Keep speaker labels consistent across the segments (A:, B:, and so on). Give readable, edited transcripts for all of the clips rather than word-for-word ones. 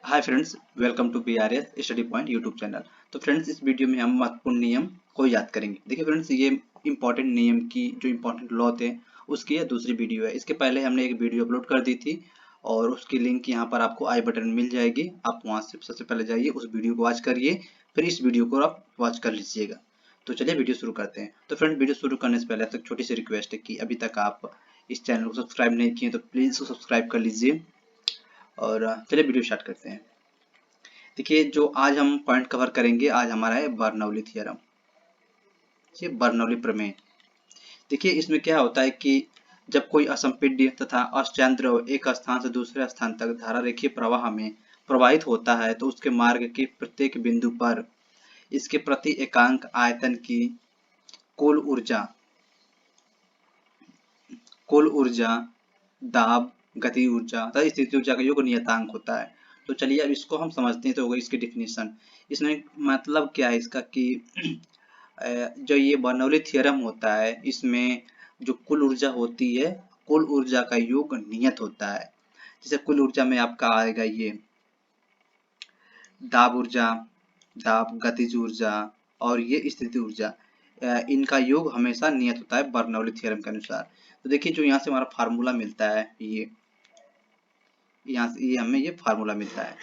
A: Hi friends, welcome to BRS study point YouTube channel. तो friends, इस video में हम महत्वपूर्ण नियम को याद करेंगे। देखिए फ्रेंड्स, ये इंपॉर्टेंट नियम की जो इंपॉर्टेंट लॉ थे उसकी यह दूसरी वीडियो है। इसके पहले हमने एक वीडियो अपलोड कर दी थी और उसकी लिंक यहाँ पर आपको आई बटन मिल जाएगी। आप वहाँ से सबसे पहले जाइए, उस वीडियो को वॉच करिए, फिर इस वीडियो को आप वॉच कर लीजिएगा। तो चलिए वीडियो शुरू करते हैं। तो फ्रेंड, वीडियो शुरू करने से पहले तक छोटी सी रिक्वेस्ट है कि अभी तक आप इस चैनल को सब्सक्राइब नहीं किए तो प्लीज़ सब्सक्राइब कर लीजिए। और चलिए वीडियो स्टार्ट करते हैं। देखिए, जो आज हम पॉइंट कवर करेंगे, आज हमारा है बर्नौली थ्योरम। ये बर्नौली प्रमेय। देखिए, इसमें क्या होता है कि जब कोई असंपीड्य तथा अशांत द्रव एक स्थान से दूसरे स्थान तक धारा रेखीय प्रवाह में प्रवाहित होता है तो उसके मार्ग के प्रत्येक बिंदु पर इसके प्रति एकांक आयतन की कुल ऊर्जा दाब, गति ऊर्जा तथा स्थिति ऊर्जा का योग नियतांक होता है। तो चलिए अब इसको हम समझते हैं। तो हो गई इसकी डिफिनीशन। इसमें मतलब क्या है इसका कि जो ये बर्नौली थ्योरम होता है, इसमें जो कुल ऊर्जा होती है, कुल ऊर्जा का योग नियत होता है। जैसे कुल ऊर्जा में आपका आएगा ये दाब ऊर्जा, दाब, गतिज ऊर्जा और ये स्थिति ऊर्जा। इनका योग हमेशा नियत होता है बर्नौली थ्योरम के अनुसार। तो देखिए, जो यहाँ से हमारा फार्मूला मिलता है, ये यहाँ से ये हमें ये फार्मूला मिलता है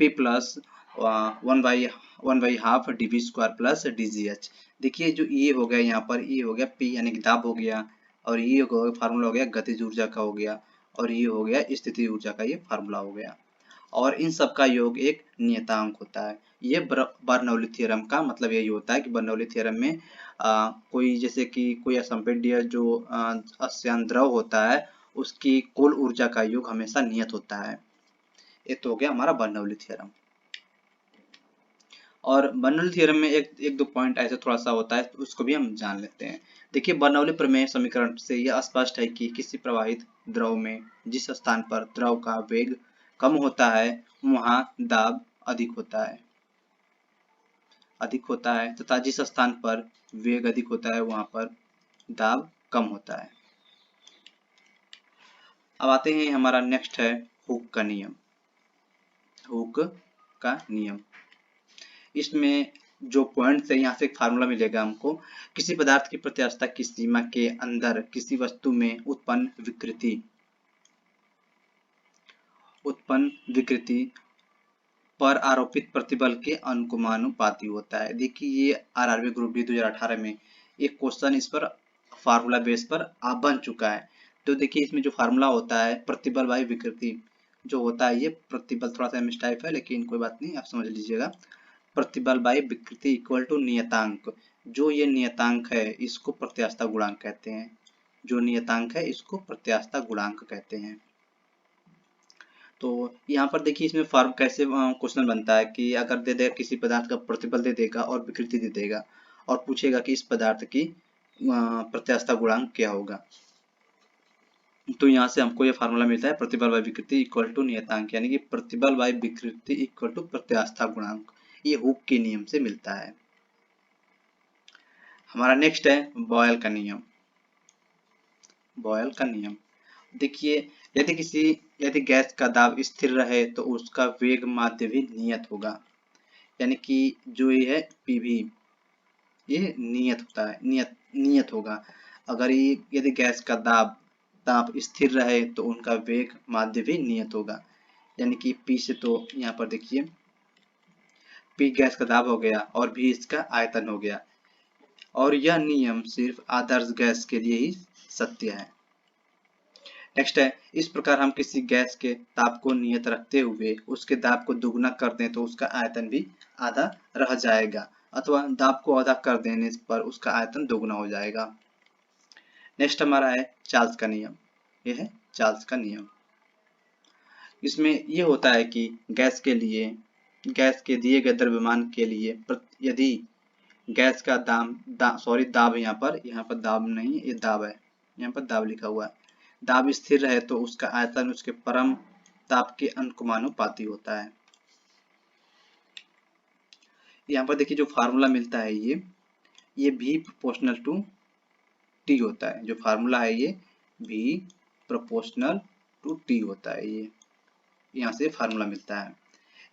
A: P plus one by half dv² plus dgh। देखिए, जो ये हो गया यहाँ पर, ये हो गया P यानी कि दाब हो गया, और ये फार्मूला हो गया गतिज ऊर्जा का हो गया, और ये हो गया स्थिति ऊर्जा का ये फार्मूला हो गया, और इन सब का योग एक नियतांक होता है। ये बर्नौली थ्योरम का मतलब यही होता है कि बर्नौली थ्योरम में कोई जैसे कि कोई असंपीड्य जो अशांत द्रव होता है, उसकी कुल ऊर्जा का योग हमेशा नियत होता है। ये तो हो गया हमारा बर्नौली थ्योरम। और बर्नौली थ्योरम में एक दो पॉइंट ऐसे थोड़ा सा होता है, तो उसको भी हम जान लेते हैं। देखिए, बर्नौली प्रमेय समीकरण से यह स्पष्ट है कि किसी प्रवाहित द्रव में जिस स्थान पर द्रव का वेग कम होता है वहां दाब अधिक होता है तथा जिस स्थान पर वेग अधिक होता है वहां पर दाब कम होता है। अब आते हैं, हमारा नेक्स्ट है हुक का नियम। हुक का नियम, इसमें जो पॉइंट है, यहाँ से एक फार्मूला मिलेगा हमको। किसी पदार्थ की प्रत्यास्थता की सीमा के अंदर किसी वस्तु में उत्पन्न विकृति पर आरोपित प्रतिबल के अनुपाती होता है। देखिए, ये आरआरबी ग्रुप डी 2018 में एक क्वेश्चन इस पर फार्मूला बेस पर बन चुका है। तो देखिए, इसमें जो फार्मूला होता है प्रतिबल बाई विकृति जो होता है, ये प्रतिबल थोड़ा सा मिसटाइप है, लेकिन कोई बात नहीं, आप समझ लीजिएगा। प्रतिबल बाई विकृति इक्वल टू नियतांक। जो ये नियतांक है इसको प्रत्यास्थता गुणांक कहते हैं। जो नियतांक है इसको प्रत्यास्थता गुणांक कहते हैं। तो यहाँ पर देखिए, इसमें फॉर्म कैसे क्वेश्चन बनता है कि अगर दे देगा किसी पदार्थ का प्रतिबल दे देगा और विकृति दे देगा, और पूछेगा कि इस पदार्थ की प्रत्यास्थता गुणांक क्या होगा। तो यहाँ से हमको ये फार्मूला मिलता है प्रतिबल बाई विकृति इक्वल टू नियतांक, यानी कि प्रतिबल बाई विकृति इक्वल टू प्रत्यास्थता गुणांक। ये हुक के नियम से मिलता है। हमारा नेक्स्ट है बॉयल का नियम। बॉयल का नियम, देखिए, यदि गैस का दाब स्थिर रहे तो उसका वेग माध्य भी नियत होगा। यानी कि जो ये है पीवी, ये नियत होता है, नियत होगा। अगर ये यदि गैस का दाब स्थिर रहे तो उनका वेग माध्य भी नियत होगा। यानी कि पी से, तो यहाँ पर देखिए, पी गैस का दाब हो गया और भी इसका आयतन हो गया, और यह नियम सिर्फ आदर्श गैस के लिए ही सत्य है। नेक्स्ट है, इस प्रकार हम किसी गैस के ताप को नियत रखते हुए उसके दाब को दुगना कर दें तो उसका आयतन भी आधा रह जाएगा, अथवा दाब को आधा कर देने पर उसका आयतन दोगुना हो जाएगा। नेक्स्ट हमारा है चार्ल्स का नियम। यह है चार्ल्स का नियम। इसमें यह होता है कि गैस के दिए गए द्रव्यमान के लिए यदि गैस का दाब, यहाँ पर दाब नहीं, ये दाब है, यहाँ पर दाब लिखा हुआ है। दाब स्थिर रहे तो उसका आयतन उसके परम ताप के अनुपाती होता है। यहाँ पर देखिए, जो फार्मूला मिलता है ये V प्रोपोर्शनल टू T होता है। जो फार्मूला है ये V प्रोपोर्शनल टू T होता है। ये यहाँ से फार्मूला मिलता है।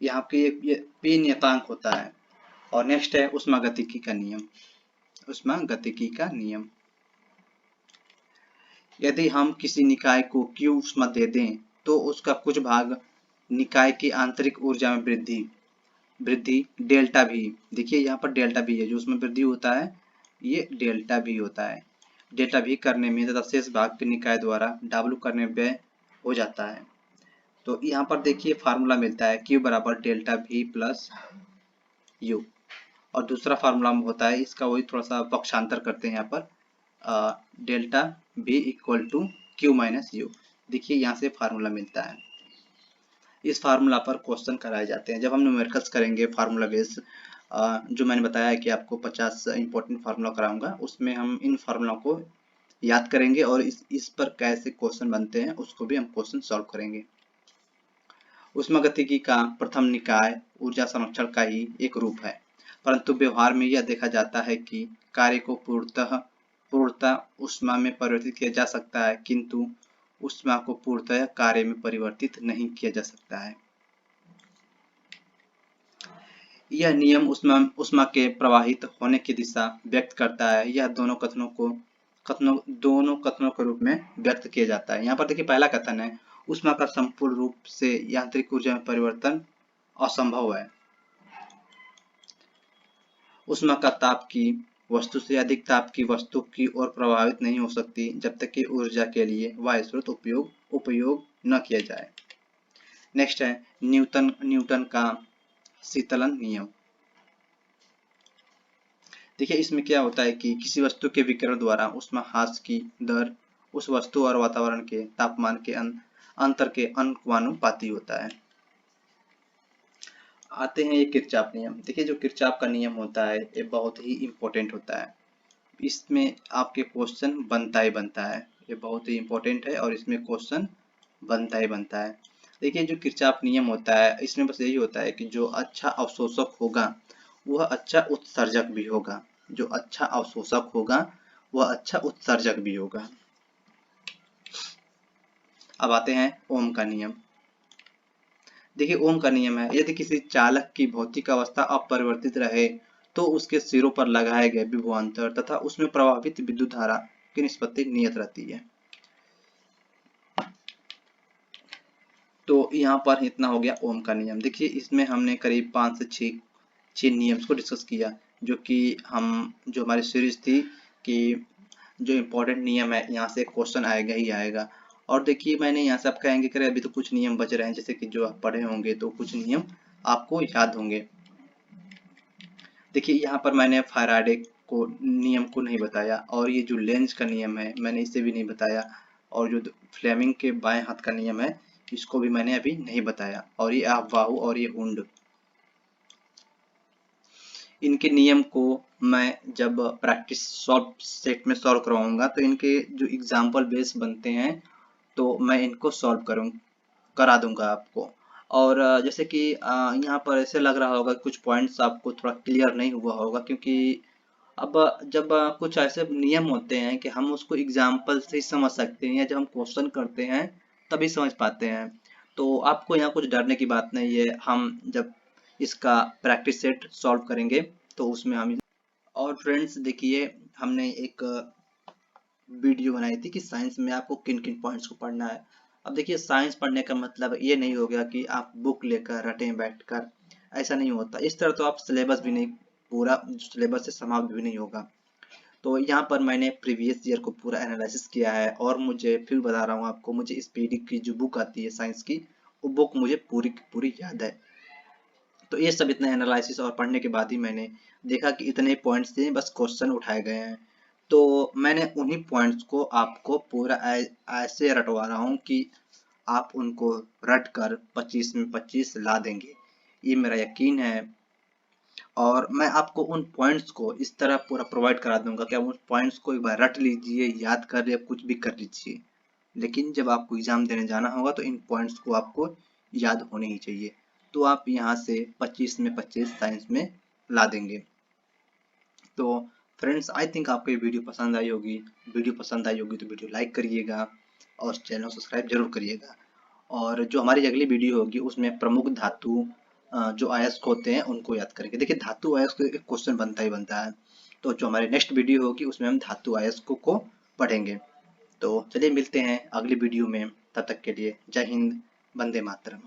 A: यहाँ पे ये P नियतांक होता है। और नेक्स्ट है ऊष्मागतिकी का नियम। ऊष्मागतिकी का नियम, यदि हम किसी निकाय को Q ऊष्मा दे दें तो उसका कुछ भाग निकाय की आंतरिक ऊर्जा में वृद्धि डेल्टा भी, देखिए यहाँ पर डेल्टा भी है, जो उसमें वृद्धि होता है ये डेल्टा भी होता है। डेल्टा भी करने में तथा शेष भाग के निकाय द्वारा W करने में व्यय हो जाता है। तो यहाँ पर देखिए फार्मूला मिलता है Q बराबर डेल्टा भी प्लस U। और दूसरा फार्मूला होता है इसका, वही थोड़ा सा पक्षांतर करते हैं यहाँ पर, डेल्टा भी equal to Q minus U। देखिए यहाँ से फार्मूला मिलता है। इस फार्मूला पर क्वेश्चन कराए जाते हैं जब हम न्यूमेरिकल्स करेंगे फार्मूला बेस। जो मैंने बताया है कि आपको 50 इंपॉर्टेंट फार्मूला कराऊंगा, उसमें हम इन फार्मूला को याद करेंगे और इस पर कैसे क्वेश्चन बनते हैं उसको भी हम क्वेश्चन सॉल्व करेंगे। ऊष्मागतिकी का प्रथम निकाय ऊर्जा संरक्षण का ही एक रूप है, परंतु व्यवहार में यह देखा जाता है कि कार्य को पूर्णतः ऊष्मा में परिवर्तित किया जा सकता है, किंतु ऊष्मा को पूर्णतः कार्य में परिवर्तित नहीं किया जा सकता है। यह नियम ऊष्मा के प्रवाहित होने की दिशा व्यक्त करता है। यह दोनों कथनों के रूप में व्यक्त किया जाता है। यहाँ पर देखिए पहला कथन है, ऊष्मा का संपूर्ण रूप से यांत्रिक ऊर्जा में परिवर्तन असंभव है। ऊष्मा का ताप की वस्तु से अधिक ताप की वस्तु की ओर प्रभावित नहीं हो सकती जब तक कि ऊर्जा के लिए वायु स्रोत उपयोग न किया जाए। नेक्स्ट है न्यूटन का शीतलन नियम। देखिए इसमें क्या होता है कि किसी वस्तु के विकिरण द्वारा ऊष्मा ह्रास की दर उस वस्तु और वातावरण के तापमान के अंतर के अनुपाती होता है। आते हैं ये किरचॉफ नियम। देखिए जो किरचॉफ का नियम होता है ये बहुत ही इम्पोर्टेंट होता है। इसमें आपके क्वेश्चन बनता ही बनता है, ये बहुत ही इम्पोर्टेंट है और इसमें क्वेश्चन बनता ही बनता है। देखिए जो किरचॉफ नियम होता है इसमें बस यही होता है कि जो अच्छा अवशोषक होगा वह अच्छा उत्सर्जक भी होगा। जो अच्छा अवशोषक होगा वह अच्छा उत्सर्जक भी होगा। अब आते हैं ओम का नियम। देखिए ओम का नियम है, यदि किसी चालक की भौतिक अवस्था अपरिवर्तित रहे तो उसके सिरों पर लगाए गए विभवांतर तथा उसमें प्रवाहित विद्युत धारा की निष्पत्ति नियत रहती है। तो यहाँ पर इतना हो गया ओम का नियम। देखिए इसमें हमने करीब 5 से 6 नियम्स को डिस्कस किया, जो कि जो हमारी सीरीज थी कि जो इम्पोर्टेंट नियम है यहाँ से क्वेश्चन आएगा ही आएगा। और देखिए मैंने यहाँ से आप कहेंगे कि अभी तो कुछ नियम बच रहे हैं, जैसे कि जो आप पढ़े होंगे तो कुछ नियम आपको याद होंगे। देखिए यहाँ पर मैंने फैराडे को नियम को नहीं बताया, और ये जो लेंज का नियम है मैंने इसे भी नहीं बताया, और जो फ्लेमिंग के बाएं हाथ का नियम है इसको भी मैंने अभी नहीं बताया, और ये अफवाहु और ये उंड, इनके नियम को मैं जब प्रैक्टिस सॉल्व सेट में सॉल्व करवाऊंगा तो इनके जो एग्जाम्पल बेस बनते हैं तो मैं इनको सॉल्व करा दूंगा आपको। और जैसे कि यहाँ पर ऐसे लग रहा होगा कुछ पॉइंट्स आपको थोड़ा क्लियर नहीं हुआ होगा, क्योंकि अब जब कुछ ऐसे नियम होते हैं कि हम उसको एग्जाम्पल से ही समझ सकते हैं, या जब हम क्वेश्चन करते हैं तभी समझ पाते हैं। तो आपको यहाँ कुछ डरने की बात नहीं है, हम जब इसका प्रैक्टिस सेट सॉल्व करेंगे तो उसमें हम। और फ्रेंड्स देखिए हमने एक वीडियो बनाई थी कि साइंस में आपको किन किन पॉइंट्स को पढ़ना है। अब देखिए साइंस पढ़ने का मतलब ये नहीं हो गया कि आप बुक लेकर रटें बैठकर, ऐसा नहीं होता। इस तरह तो आप सिलेबस भी नहीं, पूरा सिलेबस से समाप्त भी नहीं होगा। तो यहाँ पर मैंने प्रीवियस ईयर को पूरा एनालिसिस किया है, और मुझे फिर बता रहा हूँ आपको, मुझे स्पीडी की जो बुक आती है साइंस की, वो बुक मुझे पूरी की पूरी याद है। तो ये सब इतना एनालिसिस और पढ़ने के बाद ही मैंने देखा कि इतने पॉइंट्स थे, बस क्वेश्चन उठाए गए हैं। तो मैंने उन्हीं पॉइंट्स को आपको पूरा ऐसे रटवा रहा हूँ कि आप उनको रट कर 25 में 25 ला देंगे, ये मेरा यकीन है। और मैं आपको उन पॉइंट्स को इस तरह पूरा प्रोवाइड करा दूंगा कि आप उन पॉइंट्स को एक बार रट लीजिए, याद कर लिए, कुछ भी कर लीजिए, लेकिन जब आपको एग्जाम देने जाना होगा तो इन पॉइंट्स को आपको याद होने ही चाहिए। तो आप यहाँ से 25 में 25 साइंस में ला देंगे। तो फ्रेंड्स आई थिंक आपको ये वीडियो पसंद आई होगी। वीडियो पसंद आई होगी तो वीडियो लाइक करिएगा और चैनल सब्सक्राइब जरूर करिएगा। और जो हमारी अगली वीडियो होगी उसमें प्रमुख धातु जो अयस्क होते हैं उनको याद करेंगे। देखिए धातु अयस्क एक क्वेश्चन बनता ही बनता है, तो जो हमारी नेक्स्ट वीडियो होगी उसमें हम धातु अयस्कों को पढ़ेंगे। तो चलिए मिलते हैं अगली वीडियो में, तब तक के लिए जय हिंद, वंदे मातरम।